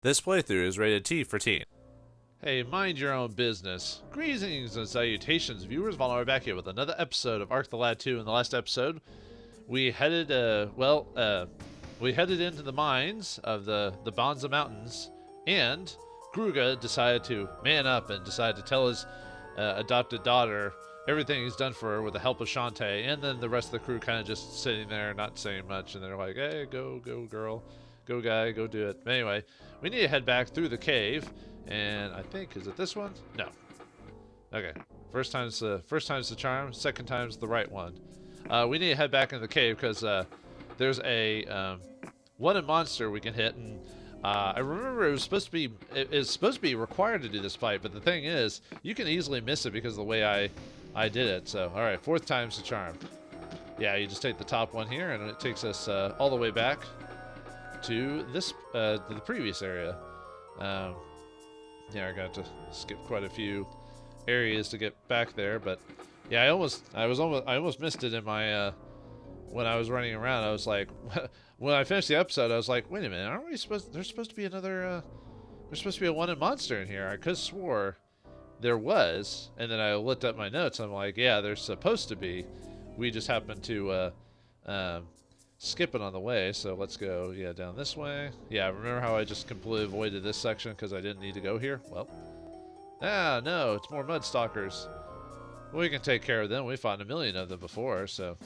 This playthrough is rated T for teen. Hey, mind your own business. Greetings and salutations, viewers. Vauldemare back here with another episode of Ark the Lad 2. In the last episode, we headed, we headed into the mines of the Bonza Mountains, and Gruga decided to man up and decided to tell his adopted daughter everything he's done for her with the help of Shantae, and then the rest of the crew kind of just sitting there, not saying much, and they're like, hey, go girl, go guy, go do it. But anyway, we need to head back through the cave, and I think, is it this one? No. Okay, first time's the charm, second time's the right one. We need to head back into the cave because there's a wanted monster we can hit, and I remember it was supposed to be required to do this fight, but the thing is, you can easily miss it because of the way I did it. So, all right, fourth time's the charm. Yeah, you just take the top one here, and it takes us all the way back to this to the previous area. Yeah, I got to skip quite a few areas to get back there, but yeah, I almost missed it in my when I was running around. I was like, when I finished the episode, I was like, wait a minute, aren't we supposed? There's supposed to be another. There's supposed to be a wanted monster in here. I could have swore there was, and then I looked up my notes. I'm like, yeah, there's supposed to be. We just happened to skip it on the way, so let's go, yeah, down this way. Yeah, remember how I just completely avoided this section because I didn't need to go here? Well, no, it's more mud stalkers. We can take care of them. We fought a million of them before, so.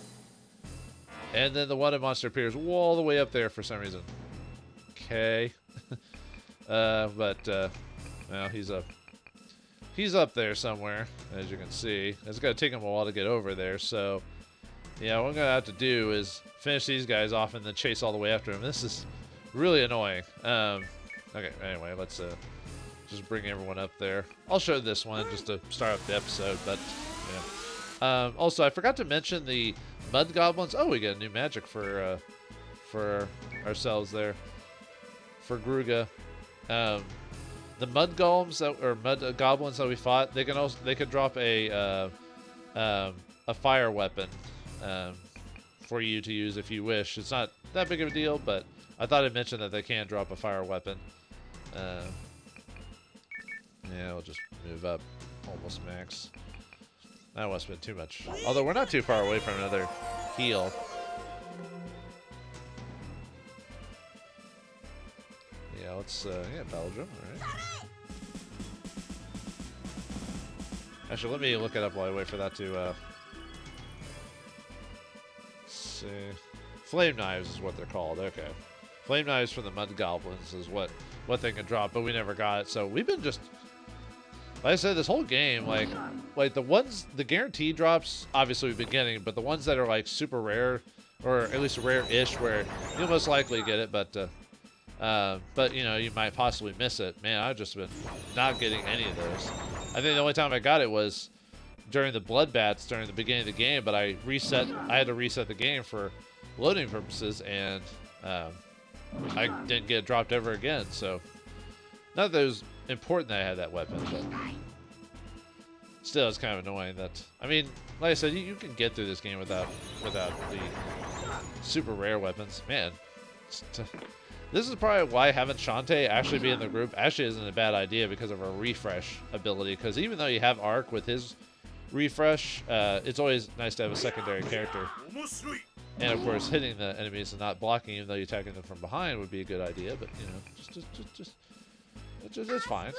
And then the wanted monster appears all the way up there for some reason. Okay. Well, he's up there somewhere, as you can see. It's going to take him a while to get over there, so yeah, what I'm going to have to do is finish these guys off and then chase all the way after him. This is really annoying. Okay, anyway, let's just bring everyone up there. I'll show this one just to start off the episode, but yeah. Also, I forgot to mention the mud goblins. Oh, we got a new magic for ourselves there. For Gruga. The mud golems or mud goblins that we fought, they could drop a fire weapon for you to use if you wish. It's not that big of a deal, but I thought I'd mention that they can drop a fire weapon. Yeah, we'll just move up almost max. That must have been too much. Although we're not too far away from another heal. Yeah, let's, yeah, Belgium, alright. Actually, let me look it up while I wait for that to, let's see. Flame knives is what they're called, okay. Flame knives from the mud goblins is what they can drop, but we never got it, so we've been just, like I said, this whole game, like the guaranteed drops, obviously we've been getting, but the ones that are, like, super rare, or at least rare-ish, where you'll most likely get it, but, you know, you might possibly miss it. Man, I've just been not getting any of those. I think the only time I got it was during the bloodbaths during the beginning of the game, but I had to reset the game for loading purposes, and I didn't get it dropped ever again, so not that it was important that I had that weapon, but still, it's kind of annoying that, I mean, like I said, you can get through this game without the super rare weapons. Man, this is probably why having Shantae actually be in the group actually isn't a bad idea because of her refresh ability. Because even though you have Ark with his refresh, it's always nice to have a secondary character. And of course, hitting the enemies and not blocking, even though you're attacking them from behind, would be a good idea. But you know, it's fine.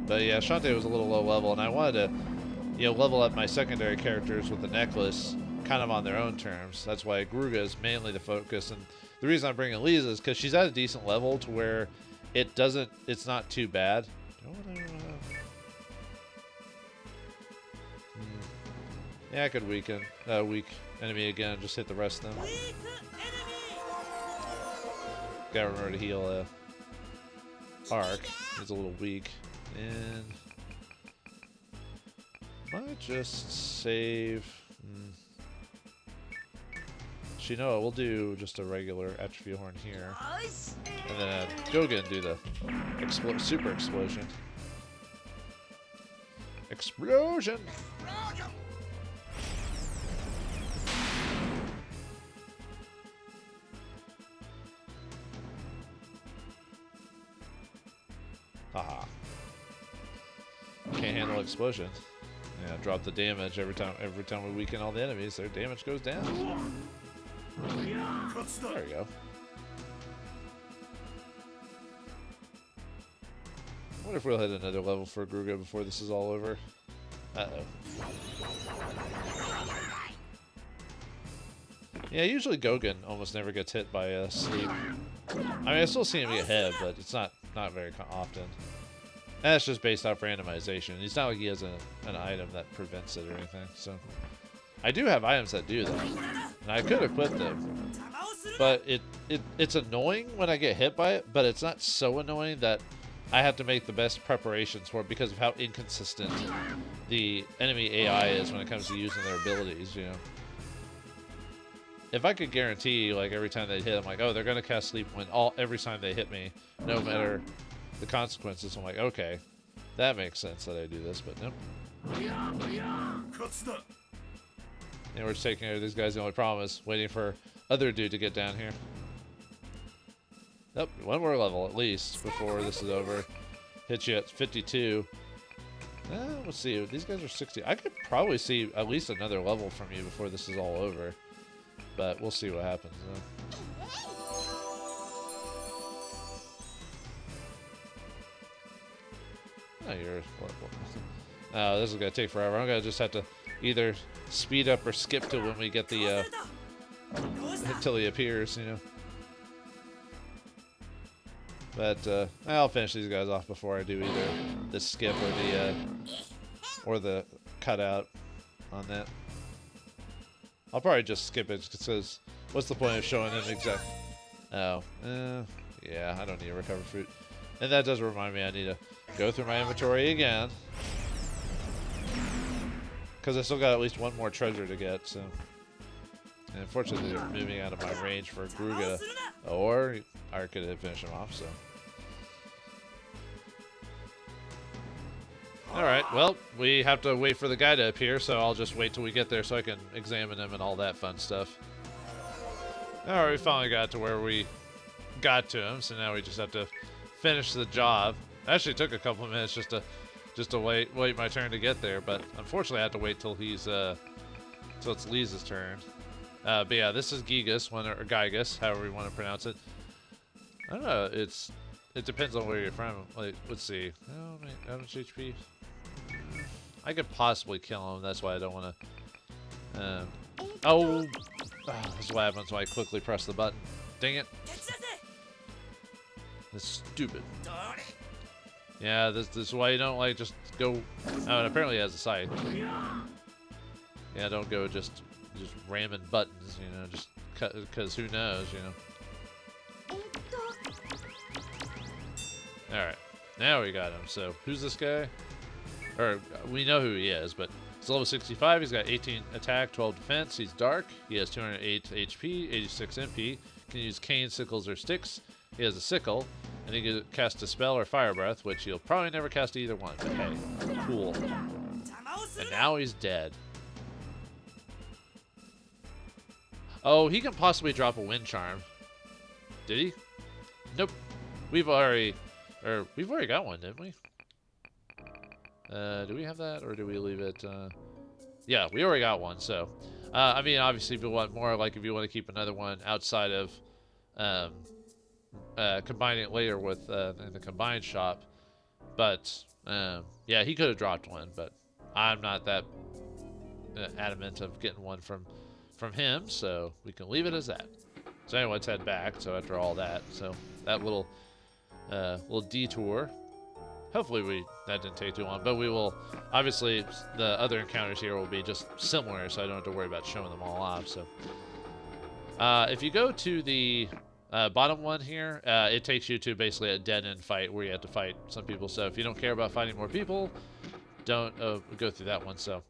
But yeah, Shantae was a little low level, and I wanted to, you know, level up my secondary characters with the necklace kind of on their own terms. That's why Gruga is mainly the focus, and the reason I'm bringing Lisa is because she's at a decent level to where it's not too bad. Yeah, I could weak enemy again and just hit the rest of them. Gotta remember to heal Ark. He's a little weak. And might just save. You know what, we'll do just a regular atrophy horn here. And then Goga and do the super explosion. Explosion! Haha. Can't handle explosion. Yeah, drop the damage every time we weaken all the enemies, their damage goes down. There we go. I wonder if we'll hit another level for Gruga before this is all over. Uh-oh. Yeah, usually Gogan almost never gets hit by sleep. I mean, I still see him get hit, but it's not very often. And that's just based off randomization. It's not like he has an item that prevents it or anything. So I do have items that do that, and I could equip them. But it's annoying when I get hit by it, but it's not so annoying that I have to make the best preparations for it because of how inconsistent the enemy AI is when it comes to using their abilities, you know. If I could guarantee, like, every time they hit, I'm like, oh, they're gonna cast Sleep Wind every time they hit me, no matter the consequences. I'm like, okay, that makes sense that I do this, but nope. And we're just taking care of these guys. The only problem is waiting for other dude to get down here. Nope, one more level at least before this is over. Hit you at 52. Let's see. These guys are 60. I could probably see at least another level from you before this is all over. But we'll see what happens. Oh, oh, this is going to take forever. I'm going to just have to either speed up or skip to when we get the... until he appears, you know. But I'll finish these guys off before I do either the skip or the cutout on that. I'll probably just skip it because what's the point of showing them exact? Oh, yeah, I don't need a recover fruit, and that does remind me I need to go through my inventory again because I still got at least one more treasure to get. So, and unfortunately, they're moving out of my range for Gruga, or I could finish him off. So. Alright, well, we have to wait for the guy to appear, so I'll just wait till we get there so I can examine him and all that fun stuff. Alright, we finally got to where we got to him, so now we just have to finish the job. It actually took a couple of minutes just to wait my turn to get there, but unfortunately I have to wait till till it's Lisa's turn. But yeah, this is Gigas, or Gigas, however you want to pronounce it. I don't know, it depends on where you're from. Like, let's see. Oh, how much HP? I could possibly kill him. That's why I don't want to. Oh, this is what happens when I quickly press the button. Dang it! That's stupid. Yeah, this is why you don't like just go. Oh, and apparently it has a sight. Yeah, don't go just ramming buttons. You know, just because who knows? You know. All right, now we got him. So who's this guy? Or we know who he is, but he's level 65. He's got 18 attack, 12 defense. He's dark. He has 208 HP, 86 MP. Can use cane, sickles, or sticks. He has a sickle, and he can cast a spell or fire breath, which he'll probably never cast either one. But hey, cool. And now he's dead. Oh, he can possibly drop a wind charm. Did he? Nope. We've already got one, didn't we? Do we have that, or do we leave it? Yeah, we already got one. So, I mean, obviously, if you want more, like if you want to keep another one outside of combining it later with in the combined shop, but yeah, he could have dropped one, but I'm not that adamant of getting one from him, so we can leave it as that. So anyway, let's head back. So after all that, so that little detour. Hopefully that didn't take too long, but we will, obviously, the other encounters here will be just similar, so I don't have to worry about showing them all off. So, if you go to the bottom one here, it takes you to basically a dead-end fight where you have to fight some people. So if you don't care about fighting more people, don't go through that one. So,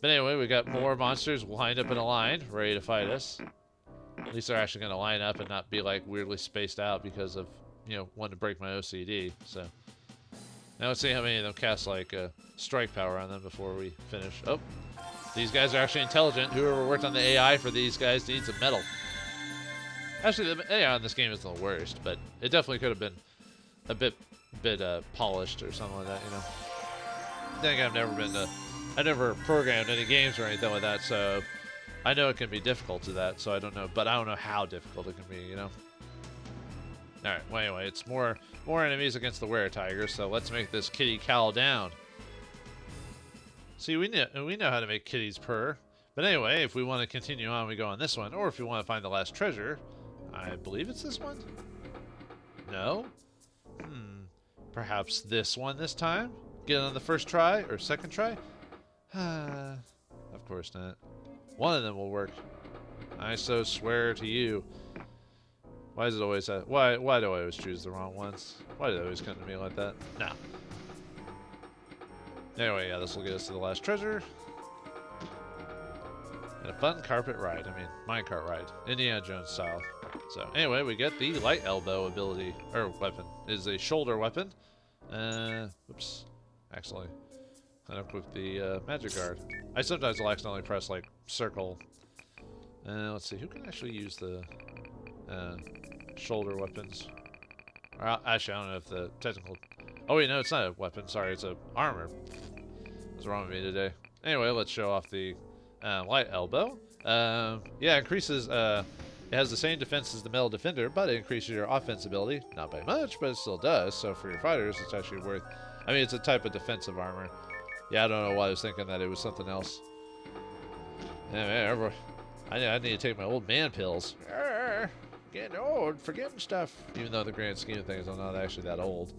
but anyway, we got more monsters lined up in a line, ready to fight us. At least they're actually going to line up and not be like weirdly spaced out because of, you know, wanting to break my OCD. So. Now let's see how many of them cast like strike power on them before we finish. Oh, these guys are actually intelligent. Whoever worked on the AI for these guys needs a medal. Actually, the AI on this game isn't the worst, but it definitely could have been a bit bit polished or something like that, you know. I think I've never programmed any games or anything like that, so I know it can be difficult to that, so I don't know, but I don't know how difficult it can be, you know. Alright, well anyway, it's more enemies against the were-tiger, so let's make this kitty cowl down. See, we know how to make kitties purr. But anyway, if we want to continue on, we go on this one. Or if we want to find the last treasure, I believe it's this one? No? Perhaps this one this time? Get it on the first try or second try? Of course not. One of them will work. I so swear to you. Why is it always that? Why do I always choose the wrong ones? Why do they always come to me like that? Nah. Anyway, yeah, this will get us to the last treasure. And a fun carpet ride. I mean, minecart ride. Indiana Jones style. So, anyway, we get the light elbow ability. Or weapon. It is a shoulder weapon. Oops. Accidentally unequipped the magic guard. I sometimes will accidentally press, like, circle. Let's see. Who can actually use the shoulder weapons? Or, actually, I don't know if the technical... Oh, wait, no, it's not a weapon. Sorry, it's a armor. What's wrong with me today? Anyway, let's show off the light elbow. Yeah, increases... it has the same defense as the metal defender, but it increases your offense ability. Not by much, but it still does. So for your fighters, it's actually worth... I mean, it's a type of defensive armor. Yeah, I don't know why I was thinking that it was something else. Yeah, I need to take my old man pills. Getting old, forgetting stuff. Even though the grand scheme of things, I'm not actually that old.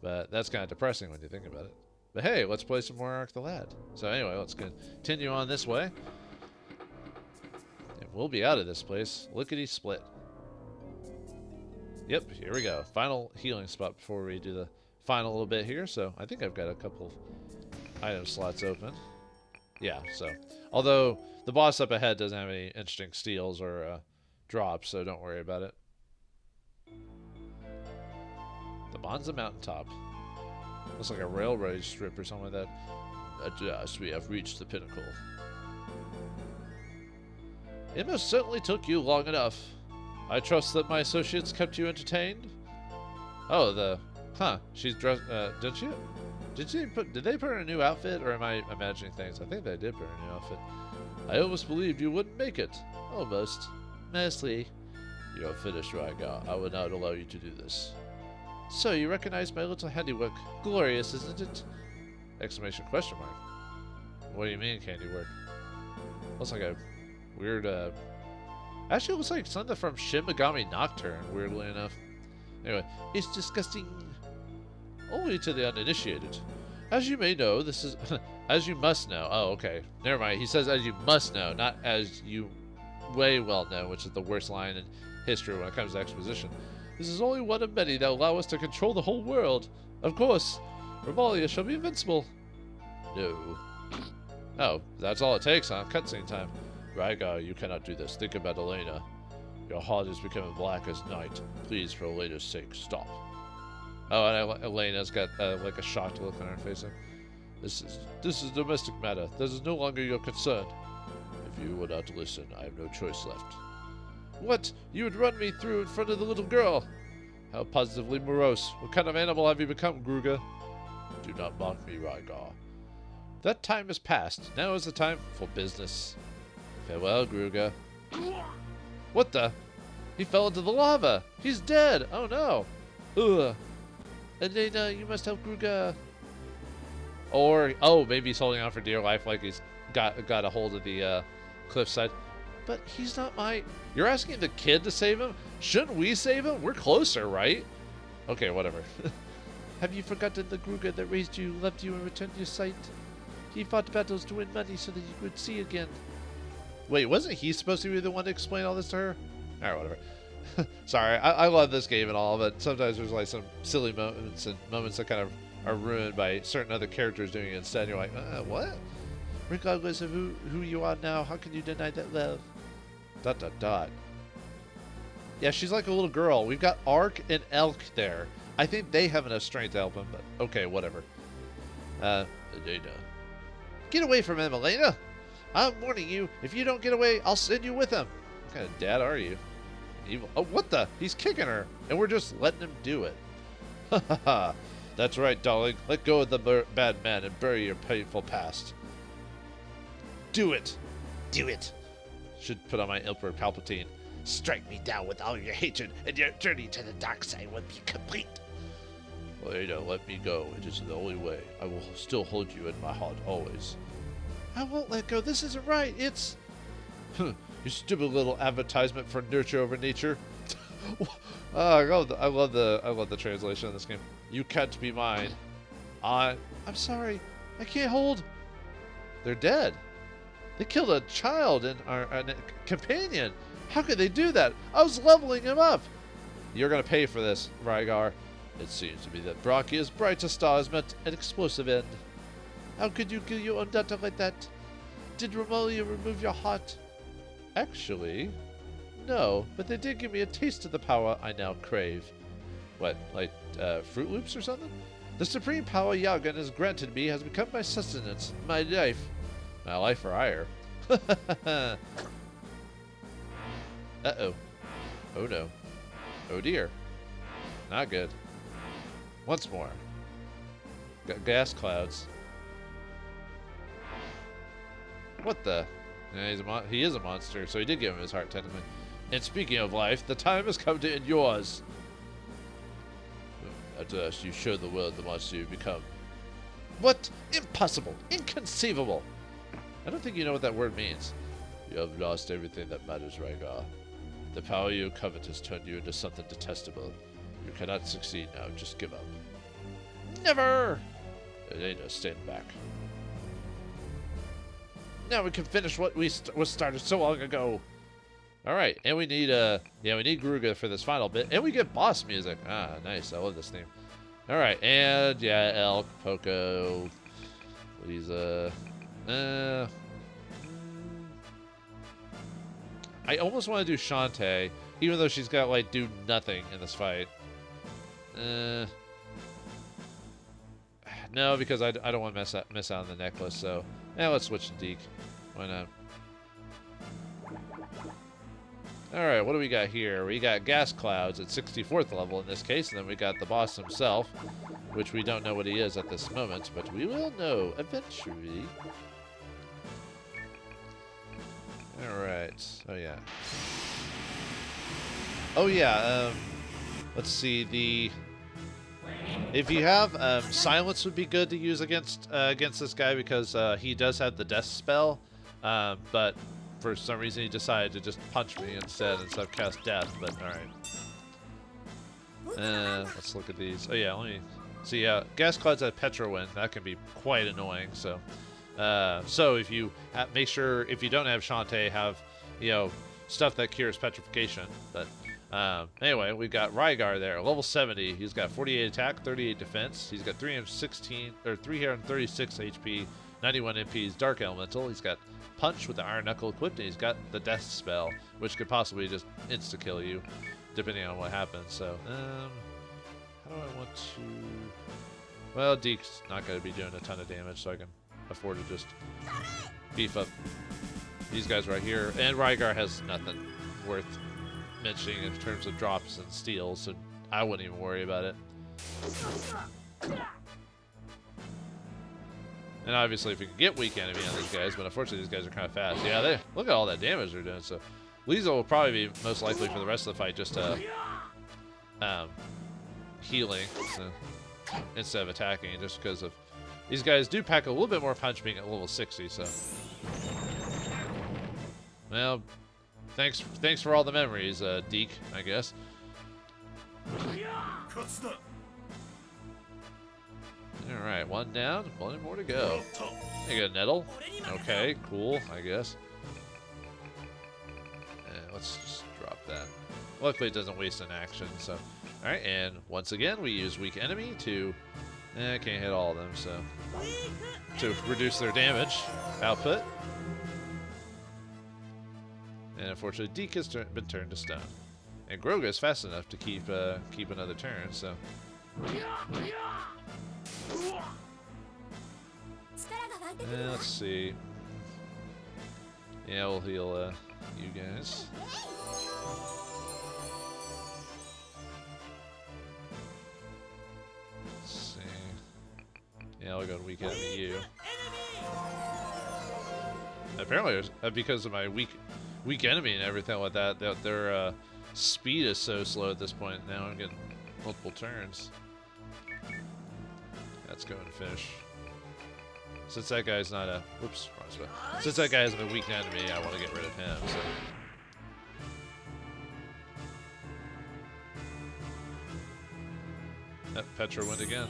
But that's kind of depressing when you think about it. But hey, let's play some more Ark the Lad. So anyway, let's continue on this way. And we'll be out of this place. Lickety-split. Yep, here we go. Final healing spot before we do the final little bit here. So I think I've got a couple item slots open. Yeah, so. Although the boss up ahead doesn't have any interesting steals or drops, so don't worry about it. The Bonza Mountaintop. Looks like a railroad strip or something like that. At last, we have reached the pinnacle. It most certainly took you long enough. I trust that my associates kept you entertained. Oh, she's dressed. Didn't she? Did they put her in a new outfit, or am I imagining things? I think they did put her in a new outfit. I almost believed you wouldn't make it. Almost. Mostly. You're finished, Rygar. I will not allow you to do this. So, you recognize my little handiwork. Glorious, isn't it? Exclamation question mark. What do you mean, handiwork? Looks like a weird, actually, it looks like something from Shin Megami Nocturne, weirdly enough. Anyway, it's disgusting. Only to the uninitiated. As you may know, this is... as you must know. Oh, okay. Never mind. He says as you must know, not as you way well know, which is the worst line in history when it comes to exposition. This is only one of many that allow us to control the whole world. Of course, Revalia shall be invincible. No. Oh, that's all it takes, huh? Cutscene time. Rygar, you cannot do this. Think about Elena. Your heart is becoming black as night. Please, for Elena's sake, stop. Oh, and Elena's got like a shocked look on her face. This is a domestic matter. This is no longer your concern. If you will not listen, I have no choice left. What? You would run me through in front of the little girl? How positively morose. What kind of animal have you become, Gruga? Do not mock me, Rygar. That time has passed. Now is the time for business. Farewell, Gruga. What the? He fell into the lava. He's dead. Oh no. Ugh. Elena, you must help Gruga. Or, oh, maybe he's holding on for dear life like he's got a hold of the cliffside. But he's not my... You're asking the kid to save him? Shouldn't we save him? We're closer, right? Okay, whatever. Have you forgotten the Gruga that raised you, loved you, and returned your sight? He fought battles to win money so that you could see again. Wait, wasn't he supposed to be the one to explain all this to her? Alright, whatever. Sorry, I love this game and all, but sometimes there's like some silly moments and moments that kind of are ruined by certain other characters doing it instead. You're like, what? Regardless of who you are now, how can you deny that love? ... Yeah, she's like a little girl. We've got Ark and Elk there. I think they have enough strength to help him, but okay, whatever. Elena. Get away from him, Elena! I'm warning you, if you don't get away, I'll send you with him. What kind of dad are you? Evil. Oh, what the? He's kicking her, and we're just letting him do it. Ha ha ha. That's right, darling. Let go of the bad man and bury your painful past. Do it. Do it. Should put on my Emperor Palpatine. Strike me down with all your hatred, and your journey to the dark side will be complete. Leda, let me go. It is the only way. I will still hold you in my heart always. I won't let go. This isn't right. It's... you stupid little advertisement for nurture over nature. I love the translation of this game. You can't be mine. I'm sorry. I can't hold. They're dead. They killed a child and a companion. How could they do that? I was leveling him up. You're gonna pay for this, Rygar. It seems to me that Brachia's brightest star has met an explosive end. How could you kill your own daughter like that? Did Romalia remove your heart? Actually, no, but they did give me a taste of the power I now crave. What, like Fruit Loops or something? The supreme power Yagan has granted me has become my sustenance, my life. My life for hire. Uh-oh. Oh no. Oh dear. Not good. Once more. Got gas clouds. What the? Yeah, he is a monster, so he did give him his heart, technically. And speaking of life, the time has come to end yours. At last, you show the world the monster you become. What? Impossible! Inconceivable! I don't think you know what that word means. You have lost everything that matters, Rygar. The power you covet has turned you into something detestable. You cannot succeed now. Just give up. Never! It ain't no staying back. Now we can finish what was started so long ago. All right, and we need we need Gruga for this final bit, and we get boss music. Ah, nice. I love this theme. All right, and yeah, Elk, Poco, Lisa. I almost want to do Shantae, even though she's got like do nothing in this fight. No, because I don't want to miss out on the necklace. So, let's switch to Deke. Why not? All right, what do we got here? We got gas clouds at 64th level in this case, and then we got the boss himself, which we don't know what he is at this moment, but we will know eventually. All right. Oh yeah. Oh yeah. Let's see. If you have silence would be good to use against this guy because he does have the death spell, but for some reason he decided to just punch me instead of cast death. But all right. Let's look at these. Oh yeah. Let me see. Gas clouds at Petrowind. That can be quite annoying. So. So if you make sure if you don't have Shantae, have stuff that cures petrification. But anyway, we've got Rygar there, level 70. He's got 48 attack, 38 defense. He's got 336 HP, 91 MP. He's Dark Elemental. He's got Punch with the Iron Knuckle equipped, and he's got the Death spell, which could possibly just insta kill you, depending on what happens. So how do I want to? Well, Deke's not going to be doing a ton of damage, so I can afford to just beef up these guys right here. And Rygar has nothing worth mentioning in terms of drops and steals, so I wouldn't even worry about it. And obviously if we can get weak enemy on these guys, but unfortunately these guys are kind of fast. Yeah, look at all that damage they're doing. So Lisa will probably be most likely for the rest of the fight just healing instead of attacking, just because of these guys do pack a little bit more punch being at level 60, so. Well, thanks for all the memories, Deke, I guess. Alright, one down, one more to go. You got a Nettle. Okay, cool, I guess. Let's just drop that. Luckily it doesn't waste an action, so. Alright, and once again we use weak enemy to I can't hit all of them, so to reduce their damage output. And unfortunately, Deke has been turned to stone. And Gruga is fast enough to keep another turn, so. Let's see. Yeah, we'll heal you guys. Let's see. Yeah, I'll go weak enemy you. Apparently, because of my weak enemy and everything like that, their speed is so slow at this point. Now I'm getting multiple turns. That's going to finish. Since that guy's not a whoops, wrong spot. Since that guy isn't a weak enemy, I want to get rid of him. So. Petra went again.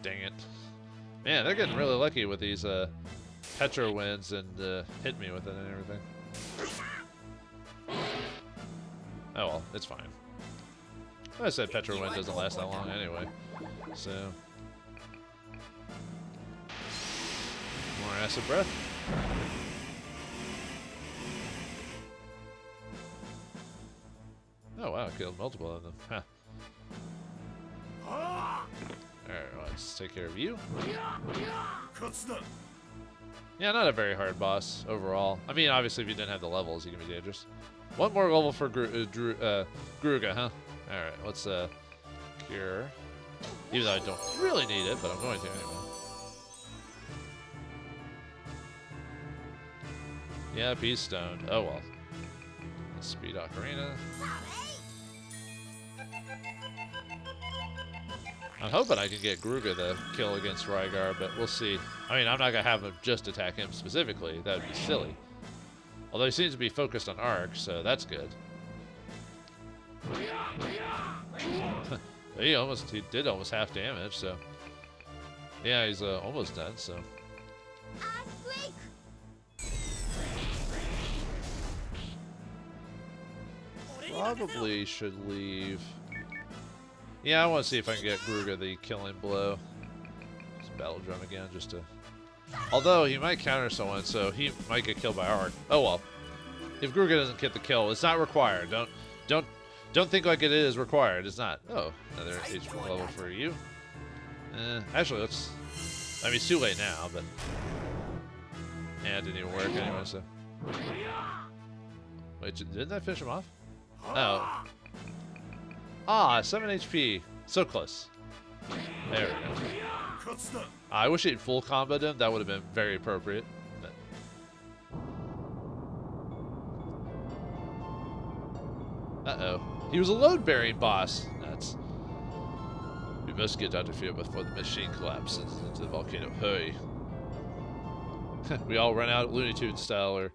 Dang it. Man, they're getting really lucky with these Petra wins and hit me with it and everything. Oh well, it's fine. I said Petra win doesn't last that long anyway. So. More acid breath. Oh wow, killed multiple of them. Huh. Alright, let's take care of you. Yeah, not a very hard boss overall. I mean, obviously, if you didn't have the levels, you can be dangerous. One more level for Gruga, huh? Alright, let's cure. Even though I don't really need it, but I'm going to anyway. Yeah, Peace Stone. Oh well. Speed Ocarina. I'm hoping I can get Gruga the kill against Rygar, but we'll see. I mean, I'm not going to have him just attack him specifically. That would be silly. Although he seems to be focused on Arc, so that's good. he did almost half damage, so... Yeah, he's almost done, so... Probably should leave... Yeah, I want to see if I can get Gruga the killing blow. Just battle drum again, just to... Although, he might counter someone, so he might get killed by Arc. Oh well. If Gruga doesn't get the kill, it's not required. Don't think like it is required. It's not. Oh, another HP level for you. Actually, let's... I mean, it's too late now, but... Yeah, it didn't even work anyway, so... Wait, didn't I finish him off? Oh. Ah, 7 HP. So close. There we go. I wish he'd full comboed him. That would have been very appropriate. Uh-oh. He was a load-bearing boss. That's... We must get out of here before the machine collapses into the volcano. Hurry. We all run out Looney Tunes style, or...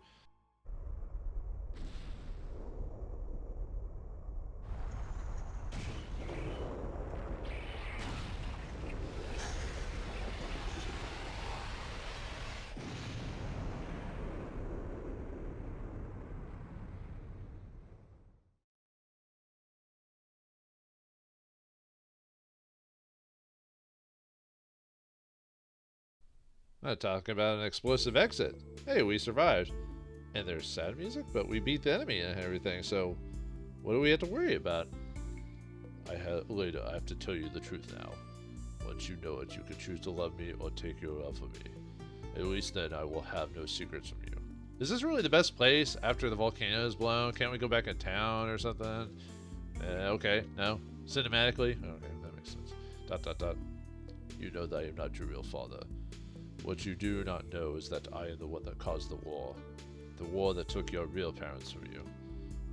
I'm talking about an explosive exit. Hey, we survived. And there's sad music, but we beat the enemy and everything, so what do we have to worry about? Later, I have to tell you the truth now. Once you know it, you can choose to love me or take your love from me. At least then I will have no secrets from you. Is this really the best place after the volcano is blown? Can't we go back in town or something? Okay, no. Cinematically? Okay, that makes sense. ... You know that I am not your real father. What you do not know is that I am the one that caused the war. The war that took your real parents from you.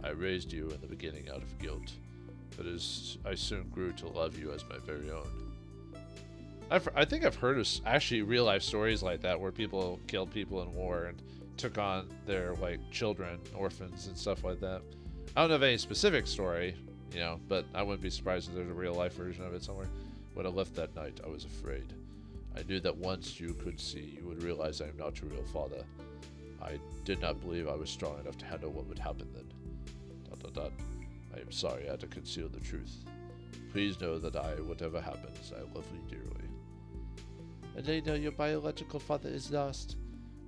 I raised you in the beginning out of guilt, but I soon grew to love you as my very own. I think I've heard of actually real-life stories like that where people killed people in war and took on their, like, children, orphans, and stuff like that. I don't know of any specific story, you know, but I wouldn't be surprised if there's a real-life version of it somewhere. When I left that night, I was afraid. I knew that once you could see, you would realize I am not your real father. I did not believe I was strong enough to handle what would happen then. ... I am sorry I had to conceal the truth. Please know that whatever happens, I love you dearly. And I know your biological father is lost,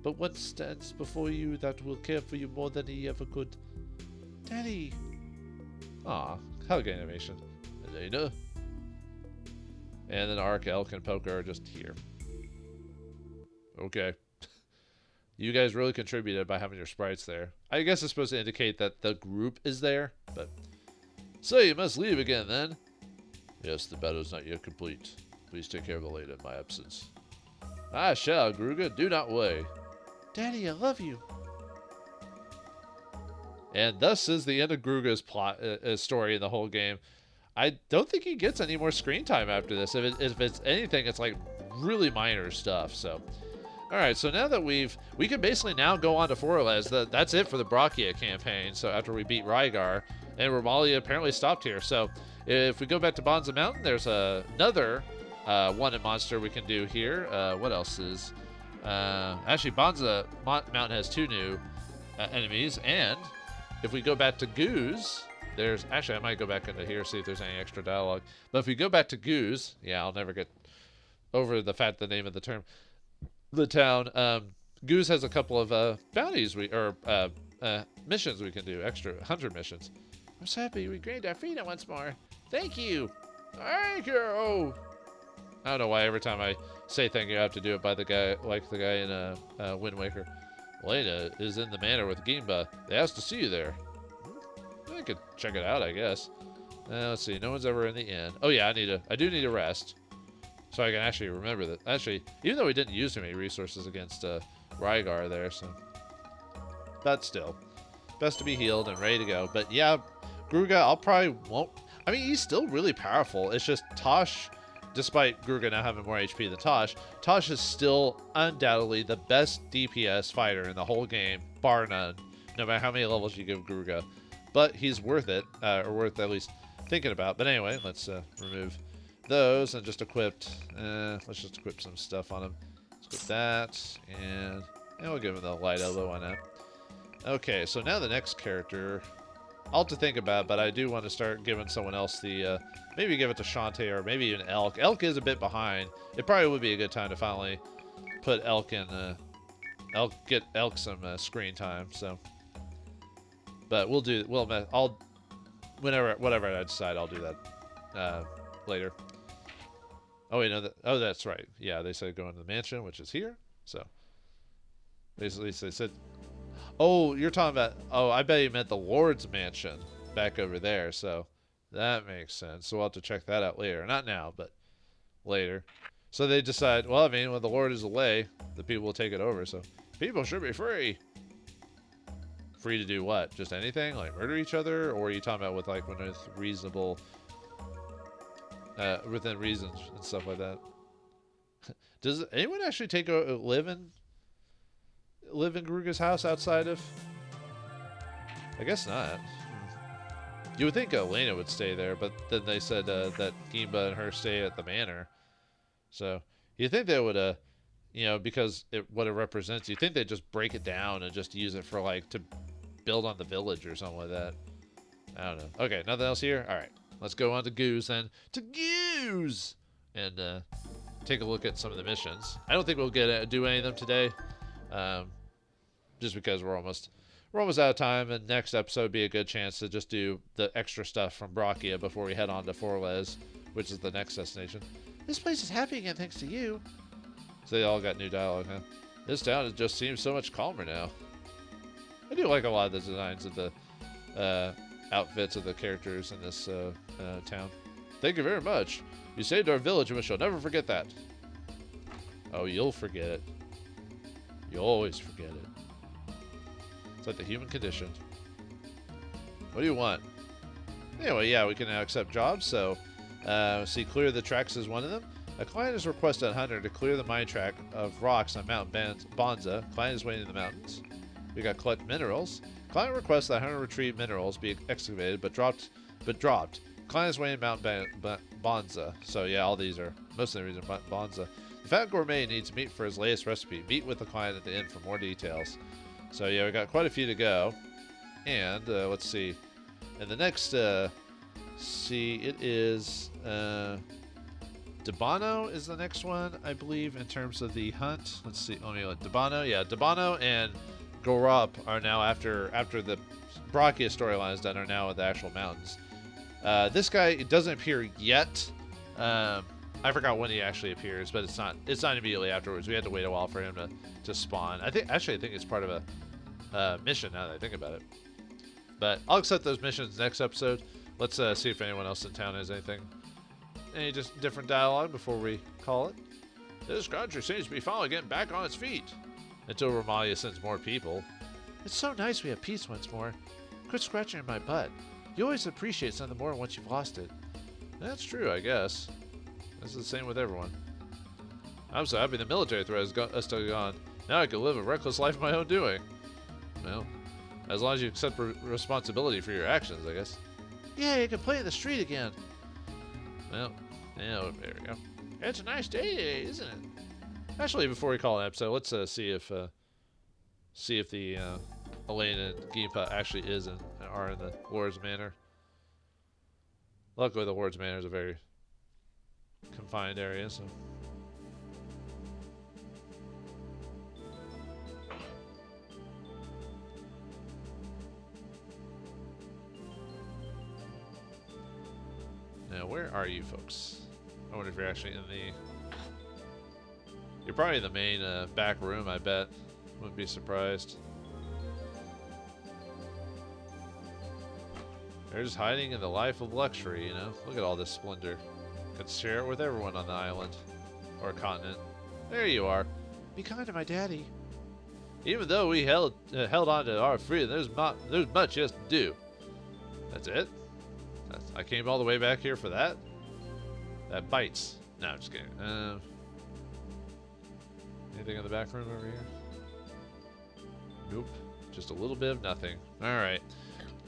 but one stands before you that will care for you more than he ever could. Daddy! Aw, hug animation. Elena? And then Arc, Elk, and Poker are just here. Okay. You guys really contributed by having your sprites there. I guess it's supposed to indicate that the group is there, but... So you must leave again, then? Yes, the battle's not yet complete. Please take care of the lady in my absence. I shall, Gruga. Do not worry. Daddy, I love you. And thus is the end of Gruga's plot story in the whole game. I don't think he gets any more screen time after this. If it's anything, it's like really minor stuff. So, all right. So now that we can basically now go on to Forles. That's it for the Brachia campaign. So after we beat Rygar, and Romalia apparently stopped here. So if we go back to Bonza Mountain, there's another wanted monster we can do here. What else is? Actually, Bonza Mountain has 2 new enemies, and if we go back to Goose, there's actually I might go back into here see if there's any extra dialogue. But if we go back to Goose, yeah, I'll never get over the fact the name of the town. Goose has a couple of bounties missions we can do, extra 100 missions. I'm so happy we gained our freedom once more. Thank you. Thank you. I don't know why every time I say thank you, I have to do it by the guy, like the guy in Wind Waker. Elena is in the manor with Gimba. They asked to see you there. I could check it out, I guess. Let's see. No one's ever in the inn. Oh yeah, I do need a rest, so I can actually remember that. Actually, even though we didn't use too many resources against Rygar there, so. But still, best to be healed and ready to go. But yeah, Gruga, I'll probably won't. I mean, he's still really powerful. It's just Tosh. Despite Gruga now having more HP than Tosh, Tosh is still undoubtedly the best DPS fighter in the whole game, bar none, no matter how many levels you give Gruga. But he's worth it, or worth at least thinking about. But anyway, let's remove those and just let's just equip some stuff on him. Let's equip that, and we'll give him the light elbow, why not? Okay, so now the next character, I'll have to think about, but I do want to start giving someone else the, maybe give it to Shantae or maybe even Elk. Elk is a bit behind. It probably would be a good time to finally put Elk in, get Elk some screen time, so. But whatever I decide, I'll do that later. Oh, wait, no, that's right. Yeah, they said go into the mansion, which is here, so. Basically, they said, oh, you're talking about, oh, I bet you meant the Lord's mansion back over there, so that makes sense. So we'll have to check that out later. Not now, but later. So they decide, well, I mean, when the Lord is away, the people will take it over, so people should be free. Free to do what? Just anything? Like murder each other? Or are you talking about with like when it's reasonable, within reasons and stuff like that? Does anyone actually live in Gruga's house outside of? I guess not. You would think Elena would stay there, but then they said that Gimba and her stay at the manor. So you think they would, because what it represents, you think they'd just break it down and just use it for like to build on the village or something like that. I don't know. Okay, nothing else here. All right, let's go on to Goose then. To Goose and take a look at some of the missions. I don't think we'll do any of them today. Just because we're almost out of time, and next episode would be a good chance to just do the extra stuff from Brachia before we head on to Forles, which is the next destination. This place is happy again thanks to you. So they all got new dialogue, huh? This town just seems so much calmer now. I do like a lot of the designs of the outfits of the characters in this town. Thank you very much. You saved our village and we shall never forget that. Oh, you'll forget it. You always forget it. It's like the human condition. What do you want? Anyway, yeah, we can now accept jobs. So, see, clear the tracks is one of them. A client has requested a hunter to clear the mine track of rocks on Mount Bonza. Client is waiting in the mountains. We got collect minerals. Client requests that hunter retrieve minerals be excavated, but dropped. Client is waiting in Mount Bonza. So yeah, all these are most of the reason Bonza. The fat gourmet needs meat for his latest recipe. Meet with the client at the inn for more details. So yeah, we got quite a few to go. And let's see. And the next, it is Debano is the next one, I believe, in terms of the hunt. Let's see. Let me look. Debano, yeah, Debano and Gorup are now after the Brachia storyline is done, are now at the actual mountains. This guy, it doesn't appear yet. I forgot when he actually appears, but it's not immediately afterwards. We had to wait a while for him to spawn. I think it's part of a mission now that I think about it. But I'll accept those missions next episode. Let's see if anyone else in town has anything. any just different dialogue before we call it? This country seems to be finally getting back on its feet. Until Romalia sends more people. It's so nice we have peace once more. Quit scratching my butt. You always appreciate something more once you've lost it. That's true, I guess. This is the same with everyone. I'm so happy the military threat is still gone. Now I can live a reckless life of my own doing. Well, as long as you accept responsibility for your actions, I guess. Yeah, you can play in the street again. Well, yeah, there we go. It's a nice day today, isn't it? Actually, before we call an episode, let's see if the Elaine and Geepa actually are in the Lord's Manor. Luckily, the Lord's Manor is a very confined area, so. Now, where are you folks? I wonder if you're actually in the... You're probably in the main back room, I bet. Wouldn't be surprised. They're just hiding in the life of luxury, you know? Look at all this splendor. Could share it with everyone on the island. Or continent. There you are. Be kind to my daddy. Even though we held on to our freedom, there's much yet to do. That's it? I came all the way back here for that? That bites. No, I'm just kidding. Anything in the back room over here? Nope. Just a little bit of nothing. Alright.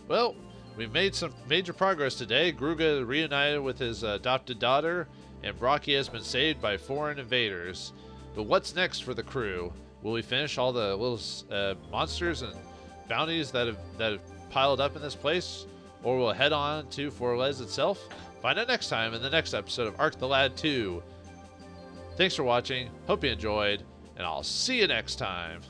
Well, we've made some major progress today. Gruga reunited with his adopted daughter, and Brocky has been saved by foreign invaders. But what's next for the crew? Will we finish all the little monsters and bounties that have piled up in this place? Or we'll head on to Forlez itself? Find out next time in the next episode of Arc the Lad 2. Thanks for watching. Hope you enjoyed. And I'll see you next time.